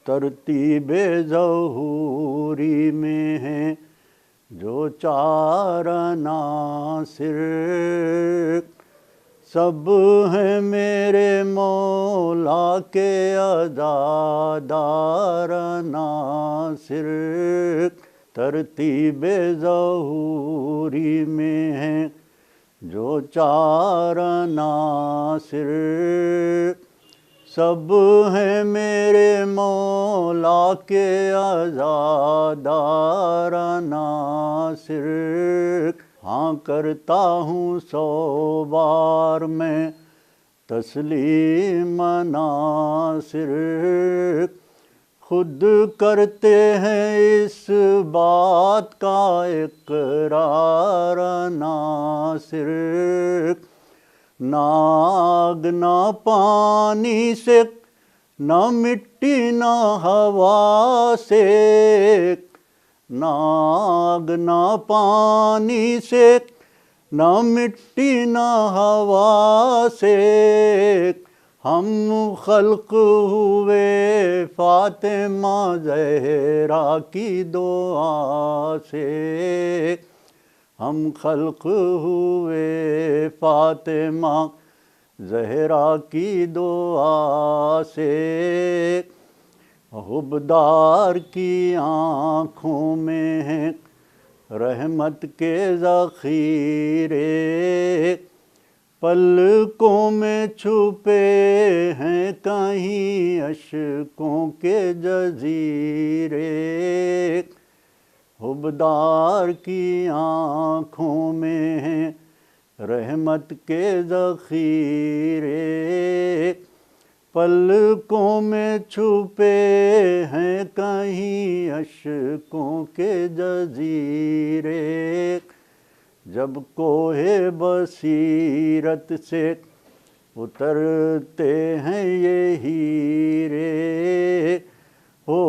ترتیب ظہوری میں ہیں جو چار عناصر، سب ہیں میرے مولا کے عزادار عناصر۔ ترتیب ظہوری میں ہیں جو چار عناصر، سب ہیں میرے مولا کے عزادار عناصر۔ ہاں کرتا ہوں 100 بار میں تسلیم عناصر، خود کرتے ہیں اس بات کا اقرار عناصر۔ نہ آگ نہ پانی سے، نہ مٹی نہ ہوا سے، نہ آگ نہ پانی سے، نہ مٹی نہ ہوا سے، ہم خلق ہوئے فاطمہ زہرا کی دعا سے۔ ہم خلق ہوئے فاطمہ زہرا کی دعا سے۔ حبدار کی آنکھوں میں ہیں رحمت کے ذخیرے، پلکوں میں چھپے ہیں کہیں اشکوں کے جزیرے۔ حبدار کی آنکھوں میں ہیں رحمت کے ذخیرے، پلکوں میں چھپے ہیں کہیں اشکوں کے جزیرے۔ جب کوہ بصیرت سے اترتے ہیں یہ ہیرے، ہو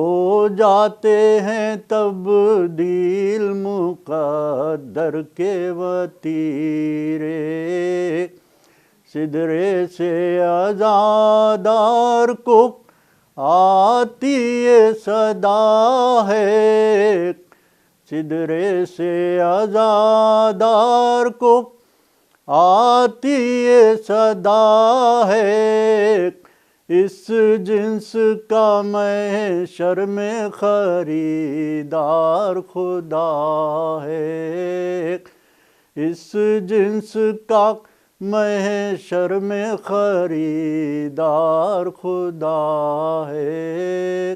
جاتے ہیں تبدیل مقدر کے وتیرے۔ سدرے سے عزادار کو آتی یہ صدا ہے، سدرے سے عزادار کو آتی یہ صدا ہے، اس جنس کا محشر میں خریدار خدا ہے، اس جنس کا محشر میں خریدار خدا ہے۔